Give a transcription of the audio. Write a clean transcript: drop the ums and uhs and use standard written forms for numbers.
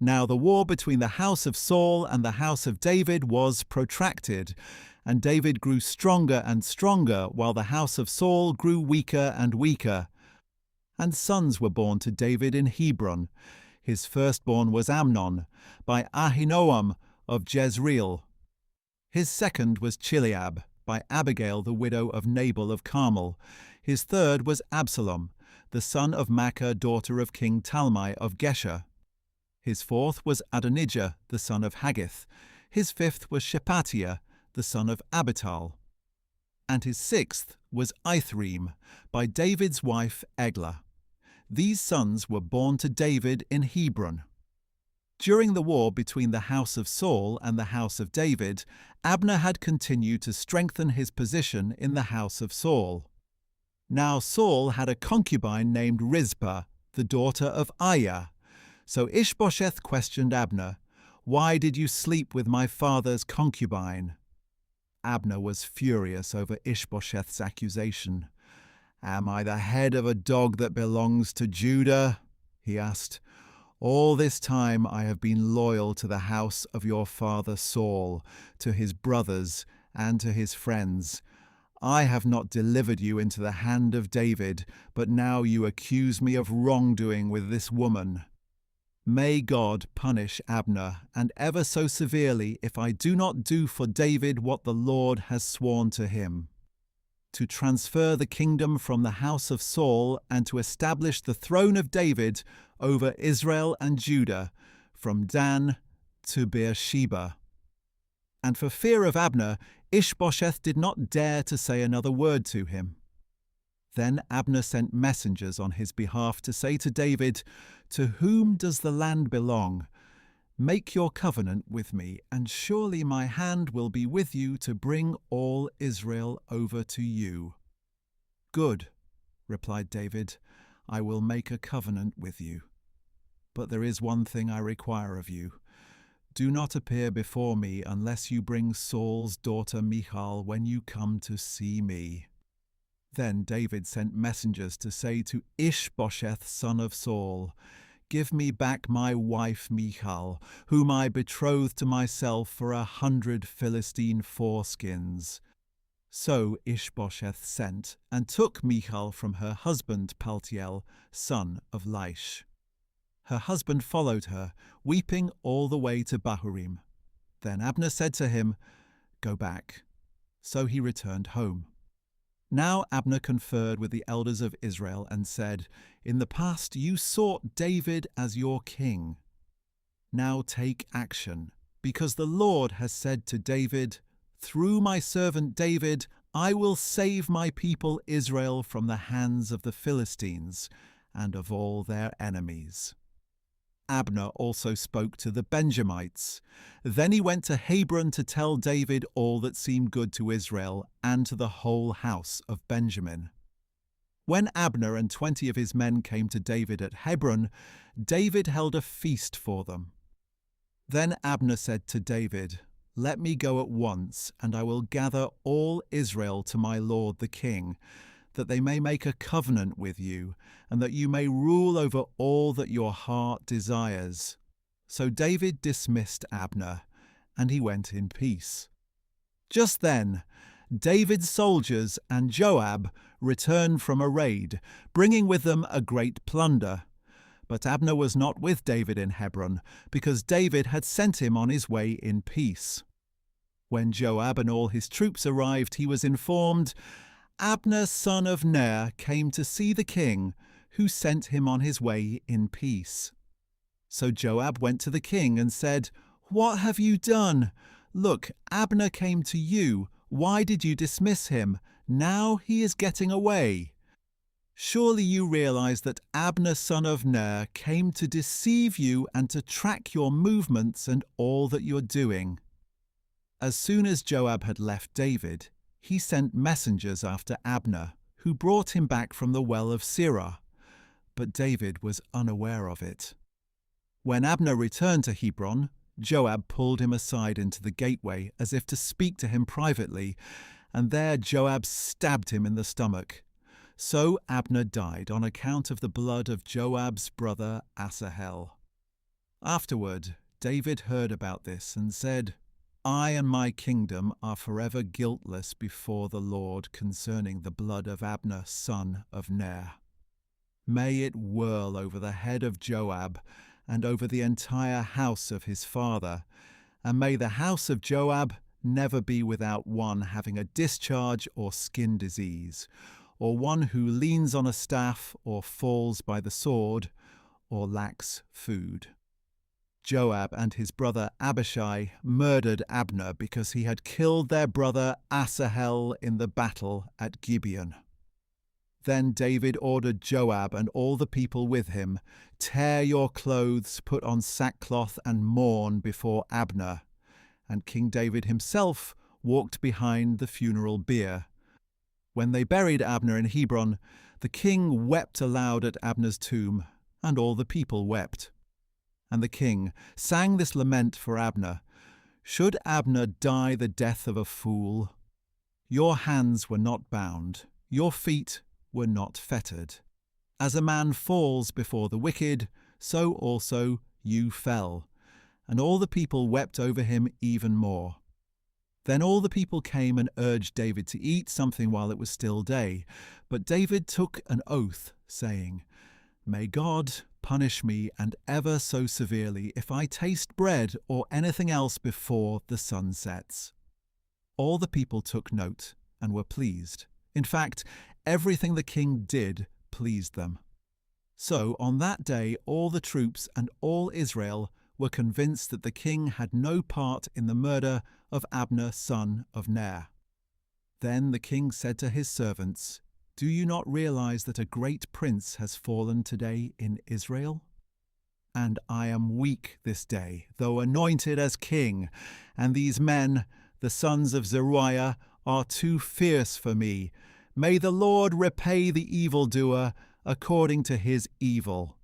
Now the war between the house of Saul and the house of David was protracted, and David grew stronger and stronger, while the house of Saul grew weaker and weaker. And sons were born to David in Hebron. His firstborn was Amnon, by Ahinoam of Jezreel. His second was Chileab, by Abigail the widow of Nabal of Carmel. His third was Absalom, the son of Maachah daughter of King Talmai of Geshur. His fourth was Adonijah, the son of Haggith. His fifth was Shephatiah, the son of Abital. And his sixth was Ithream, by David's wife Eglah. These sons were born to David in Hebron. During the war between the house of Saul and the house of David, Abner had continued to strengthen his position in the house of Saul. Now Saul had a concubine named Rizpah, the daughter of Aiah. So Ishbosheth questioned Abner, "Why did you sleep with my father's concubine?" Abner was furious over Ishbosheth's accusation. "Am I the head of a dog that belongs to Judah?" he asked. "All this time I have been loyal to the house of your father Saul, to his brothers and to his friends. I have not delivered you into the hand of David, but now you accuse me of wrongdoing with this woman. May God punish Abner, and ever so severely, if I do not do for David what the Lord has sworn to him, to transfer the kingdom from the house of Saul and to establish the throne of David over Israel and Judah, from Dan to Beersheba." And for fear of Abner, Ishbosheth did not dare to say another word to him. Then Abner sent messengers on his behalf to say to David, "To whom does the land belong? Make your covenant with me, and surely my hand will be with you to bring all Israel over to you." "Good," replied David, "I will make a covenant with you. But there is one thing I require of you. Do not appear before me unless you bring Saul's daughter Michal when you come to see me." Then David sent messengers to say to Ishbosheth son of Saul, "Give me back my wife Michal, whom I betrothed to myself for 100 Philistine foreskins." So Ishbosheth sent and took Michal from her husband Paltiel, son of Laish. Her husband followed her, weeping all the way to Bahurim. Then Abner said to him, "Go back." So he returned home. Now Abner conferred with the elders of Israel and said, "In the past you sought David as your king. Now take action, because the Lord has said to David, 'Through my servant David, I will save my people Israel from the hands of the Philistines and of all their enemies.'" Abner also spoke to the Benjamites. Then he went to Hebron to tell David all that seemed good to Israel and to the whole house of Benjamin. When Abner and 20 of his men came to David at Hebron, David held a feast for them. Then Abner said to David, "Let me go at once, and I will gather all Israel to my lord the king, that they may make a covenant with you, and that you may rule over all that your heart desires." So David dismissed Abner, and he went in peace. Just then, David's soldiers and Joab returned from a raid, bringing with them a great plunder. But Abner was not with David in Hebron, because David had sent him on his way in peace. When Joab and all his troops arrived, he was informed, "Abner son of Ner came to see the king, who sent him on his way in peace." So Joab went to the king and said, "What have you done? Look, Abner came to you. Why did you dismiss him? Now he is getting away. Surely you realize that Abner son of Ner came to deceive you and to track your movements and all that you're doing." As soon as Joab had left David, he sent messengers after Abner, who brought him back from the well of Sirah. But David was unaware of it. When Abner returned to Hebron, Joab pulled him aside into the gateway as if to speak to him privately, and there Joab stabbed him in the stomach. So Abner died on account of the blood of Joab's brother Asahel. Afterward, David heard about this and said, I and my kingdom are forever guiltless before the Lord concerning the blood of Abner, son of Ner. May it whirl over the head of Joab and over the entire house of his father, and may the house of Joab never be without one having a discharge or skin disease, or one who leans on a staff or falls by the sword, or lacks food. Joab and his brother Abishai murdered Abner because he had killed their brother Asahel in the battle at Gibeon. Then David ordered Joab and all the people with him, Tear your clothes, put on sackcloth, and mourn before Abner. And King David himself walked behind the funeral bier. When they buried Abner in Hebron, the king wept aloud at Abner's tomb, and all the people wept. And the king sang this lament for Abner, Should Abner die the death of a fool? Your hands were not bound, your feet were not fettered. As a man falls before the wicked, so also you fell. And all the people wept over him even more. Then all the people came and urged David to eat something while it was still day. But David took an oath, saying, May God punish me, and ever so severely, if I taste bread or anything else before the sun sets. All the people took note and were pleased. In fact, everything the king did pleased them. So on that day all the troops and all Israel were convinced that the king had no part in the murder of Abner son of Ner. Then the king said to his servants, Do you not realize that a great prince has fallen today in Israel? And I am weak this day, though anointed as king, and these men, the sons of Zeruiah, are too fierce for me. May the Lord repay the evildoer according to his evil.